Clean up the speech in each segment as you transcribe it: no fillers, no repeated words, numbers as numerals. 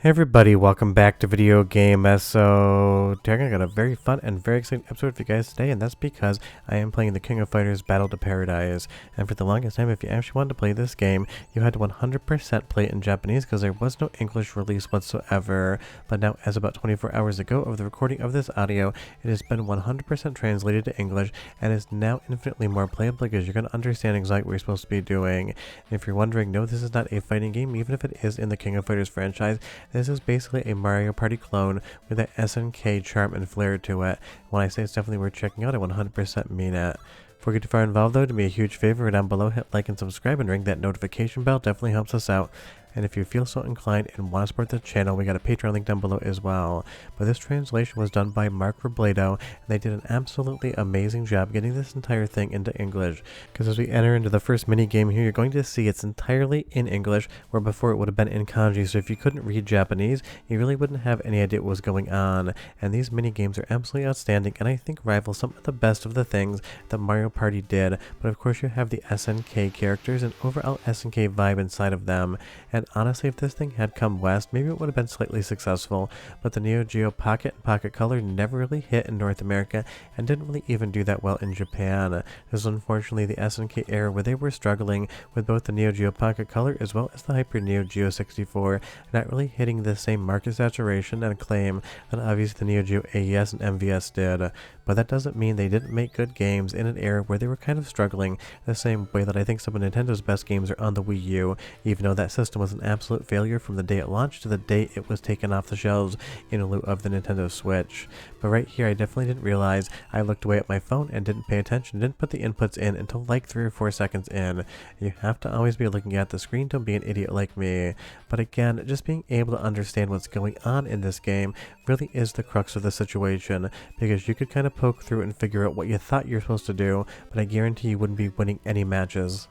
Hey everybody, welcome back to Video Game So today I got a very fun and very exciting episode for you guys today, and that's because I am playing the King of Fighters Battle to Paradise. And for the longest time, if you actually wanted to play this game, you had to 100% play it in Japanese because there was no English release whatsoever. But now, as about 24 hours ago of the recording of this audio, it has been 100% translated to English and is now infinitely more playable because you're going to understand exactly what you're supposed to be doing. And if you're wondering, no, this is not a fighting game, even if it is in the King of Fighters franchise. This is basically a Mario Party clone with that SNK charm and flair to it. When I say it's definitely worth checking out, I 100% mean it. Before we get too far involved though, do me a huge favor, down below hit like and subscribe and ring that notification bell, definitely helps us out. And if you feel so inclined and want to support the channel, we got a Patreon link down below as well. But this translation was done by Mark Robledo, and they did an absolutely amazing job getting this entire thing into English. Because as we enter into the first mini game here, you're going to see it's entirely in English, where before it would have been in kanji. So if you couldn't read Japanese, you really wouldn't have any idea what was going on. And these mini games are absolutely outstanding, and I think rival some of the best of the things that Mario Party did. But of course, you have the SNK characters and overall SNK vibe inside of them. And honestly, if this thing had come west, maybe it would have been slightly successful, but the Neo Geo Pocket and Pocket Color never really hit in North America and didn't really even do that well in Japan. This is unfortunately the SNK era where they were struggling with both the Neo Geo Pocket Color as well as the Hyper Neo Geo 64, not really hitting the same market saturation and acclaim that obviously the Neo Geo AES and MVS did. But that doesn't mean they didn't make good games in an era where they were kind of struggling, the same way that I think some of Nintendo's best games are on the Wii U, even though that system was an absolute failure from the day it launched to the day it was taken off the shelves in lieu of the Nintendo Switch. But right here, I definitely didn't realize. I looked away at my phone and didn't pay attention, didn't put the inputs in until like 3 or 4 seconds in. You have to always be looking at the screen, don't be an idiot like me. But again, just being able to understand what's going on in this game really is the crux of the situation, because you could kind of poke through and figure out what you thought you were supposed to do, but I guarantee you wouldn't be winning any matches.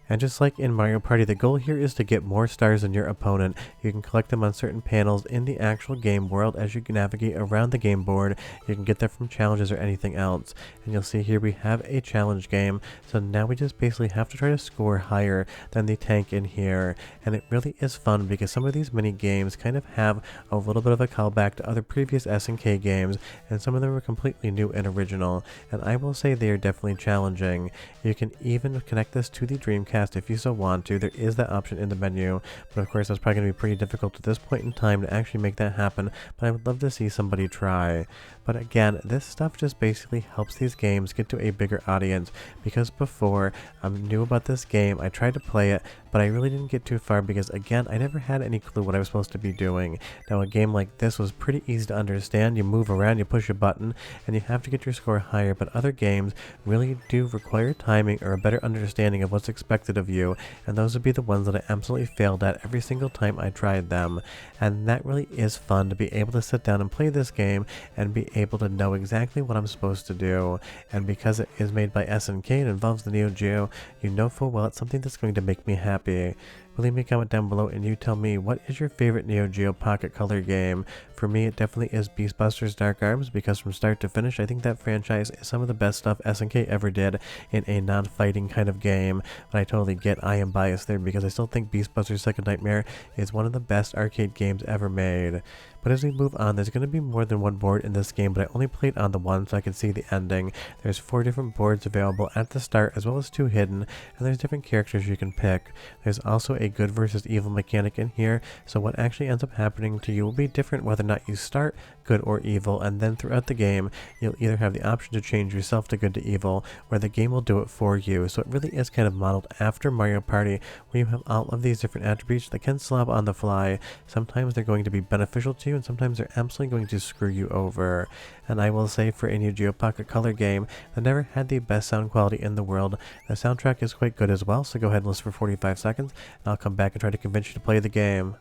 And just like in Mario Party, the goal here is to get more stars than your opponent. You can collect them on certain panels in the actual game world as you navigate around the game board. You can get them from challenges or anything else. And you'll see here we have a challenge game. So now we just basically have to try to score higher than the tank in here. And it really is fun because some of these mini games kind of have a little bit of a callback to other previous SNK games, and some of them are completely new and original. And I will say they are definitely challenging. You can even connect this to the Dreamcast if you so want to. There is that option in the menu, but of course that's probably going to be pretty difficult at this point in time to actually make that happen, but I would love to see somebody try. But again, this stuff just basically helps these games get to a bigger audience, because before I knew about this game, I tried to play it, but I really didn't get too far because again, I never had any clue what I was supposed to be doing. Now a game like this was pretty easy to understand. You move around, you push a button, and you have to get your score higher, but other games really do require timing or a better understanding of what's expected of you, and those would be the ones that I absolutely failed at every single time I tried them. And that really is fun, to be able to sit down and play this game and be able to know exactly what I'm supposed to do. And because it is made by SNK and involves the Neo Geo, you know full well it's something that's going to make me happy. Leave me a comment down below and you tell me, what is your favorite Neo Geo Pocket Color game? For me, it definitely is Beastbusters Dark Arms, because from start to finish, I think that franchise is some of the best stuff SNK ever did in a non-fighting kind of game. But I totally get I am biased there, because I still think Beastbusters Second Nightmare is one of the best arcade games ever made. But as we move on, there's going to be more than one board in this game, but I only played on the one so I could see the ending. There's 4 different boards available at the start, as well as 2 hidden, and there's different characters you can pick. There's also a good versus evil mechanic in here, so what actually ends up happening to you will be different whether or not you start good or evil, and then throughout the game, you'll either have the option to change yourself to good to evil, or the game will do it for you. So it really is kind of modeled after Mario Party, where you have all of these different attributes that can swap on the fly. Sometimes they're going to be beneficial to you, and sometimes they're absolutely going to screw you over. And I will say, for a Neo Geo Pocket Color game that never had the best sound quality in the world, the soundtrack is quite good as well, so go ahead and listen for 45 seconds, and I'll come back and try to convince you to play the game.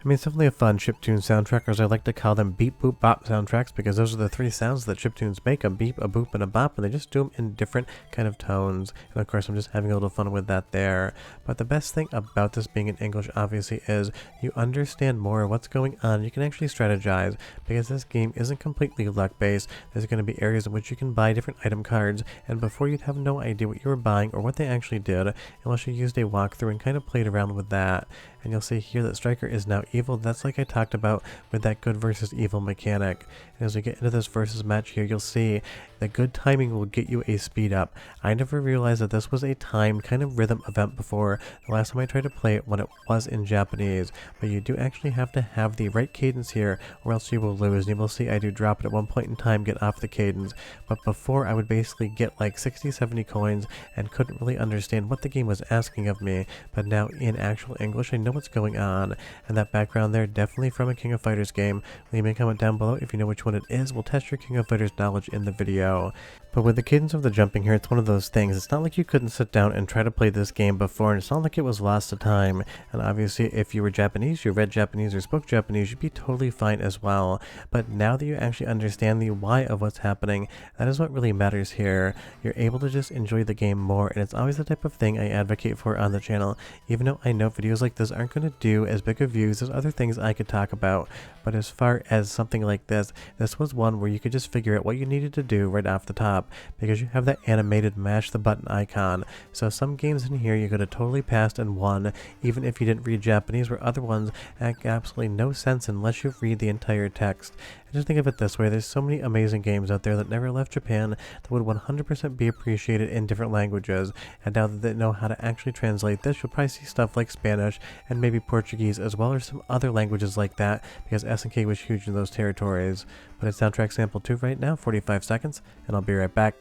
I mean, it's definitely a fun chiptune soundtrack, or as I like to call them, beep, boop, bop soundtracks, because those are the three sounds that chiptunes make: a beep, a boop, and a bop, and they just do them in different kind of tones. And of course, I'm just having a little fun with that there. But the best thing about this being in English, obviously, is you understand more of what's going on. You can actually strategize, because this game isn't completely luck-based. There's going to be areas in which you can buy different item cards, and before you'd have no idea what you were buying or what they actually did, unless you used a walkthrough and kind of played around with that. And you'll see here that Striker is now evil. That's like I talked about with that good versus evil mechanic. And as we get into this versus match here, you'll see that good timing will get you a speed up. I never realized that this was a timed kind of rhythm event before. The last time I tried to play it when it was in Japanese. But you do actually have to have the right cadence here, or else you will lose. And you will see I do drop it at one point in time, get off the cadence. But before, I would basically get like 60-70 coins and couldn't really understand what the game was asking of me. But now in actual English, I know what's going on. And that background there, definitely from a King of Fighters game. Leave me a comment down below if you know which one it is. We'll test your King of Fighters knowledge in the video. But with the cadence of the jumping here, it's one of those things. It's not like you couldn't sit down and try to play this game before, and it's not like it was lost to time. And obviously, if you were Japanese, you read Japanese or spoke Japanese, you'd be totally fine as well. But now that you actually understand the why of what's happening, that is what really matters here. You're able to just enjoy the game more, and it's always the type of thing I advocate for on the channel. Even though I know videos like this aren't going to do as big of views as other things I could talk about. But as far as something like this was one where you could just figure out what you needed to do right off the top, because you have that animated mash the button icon. So some games in here you could have totally passed and won, even if you didn't read Japanese, where other ones make absolutely no sense unless you read the entire text. And just think of it this way, there's so many amazing games out there that never left Japan that would 100% be appreciated in different languages, and now that they know how to actually translate this, you'll probably see stuff like Spanish and maybe Portuguese as well, or some other languages like that, because SNK was huge in those territories. But it's soundtrack sample 2 right now, 45 seconds, and I'll be right back.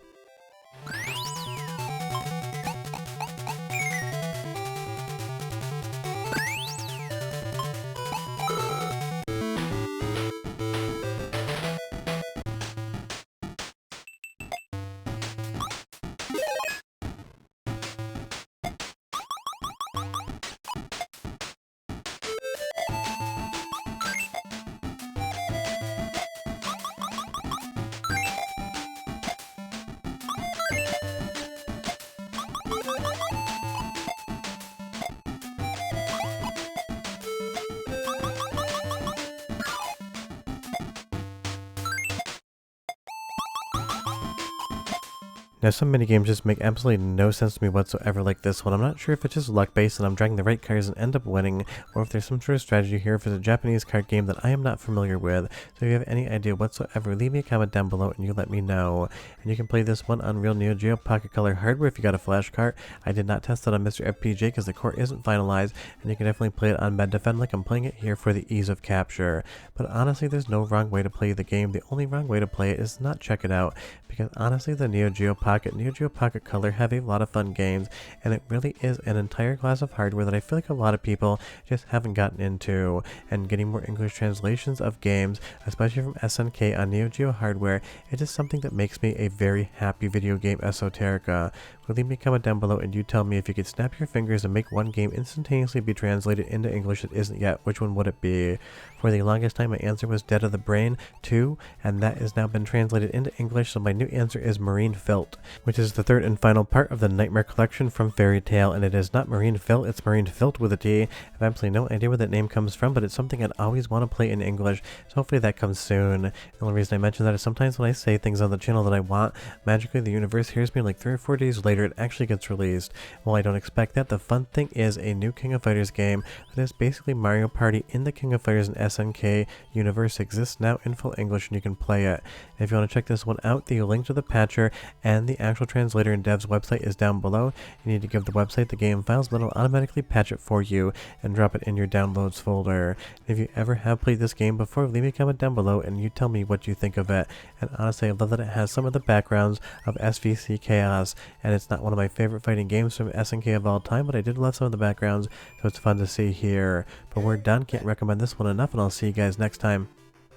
Now some minigames just make absolutely no sense to me whatsoever like this one. I'm not sure if it's just luck based and I'm dragging the right cards and end up winning, or if there's some sort of strategy here, if it's a Japanese card game that I am not familiar with. So if you have any idea whatsoever, leave me a comment down below and you let me know. And you can play this one on real Neo Geo Pocket Color hardware if you got a flash cart. I did not test it on Mr. FPJ because the core isn't finalized, and you can definitely play it on Med Defend like I'm playing it here for the ease of capture. But honestly, there's no wrong way to play the game. The only wrong way to play it is not check it out, because honestly the Neo Geo Pocket Color have a lot of fun games, and it really is an entire class of hardware that I feel like a lot of people just haven't gotten into. And getting more English translations of games, especially from SNK on Neo Geo hardware, it is something that makes me a very happy video game esoterica. So leave me a comment down below and you tell me, if you could snap your fingers and make one game instantaneously be translated into English that isn't yet, which one would it be? For the longest time, my answer was Dead of the Brain 2, and that has now been translated into English, so my new answer is Marine Filth, which is the third and final part of the Nightmare Collection from Fairy Tail, and it is not Marine Filth, it's Marine Filth with a T. I have absolutely no idea where that name comes from, but it's something I'd always want to play in English, so hopefully that comes soon. The only reason I mention that is sometimes when I say things on the channel that I want, magically the universe hears me like 3 or 4 days later it actually gets released. Well, I don't expect that. The fun thing is a new King of Fighters game that is basically Mario Party in the King of Fighters and SNK universe exists now in full English, and you can play it. And if you want to check this one out, the link to the patcher and the actual translator and dev's website is down below. You need to give the website the game files, then it'll automatically patch it for you and drop it in your downloads folder. And if you ever have played this game before, leave me a comment down below and you tell me what you think of it. And honestly, I love that it has some of the backgrounds of SVC Chaos, and it's not one of my favorite fighting games from SNK of all time, but I did love some of the backgrounds, so it's fun to see here. But we're done, can't recommend this one enough, and I'll see you guys next time.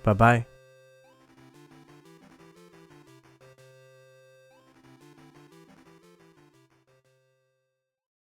Bye bye.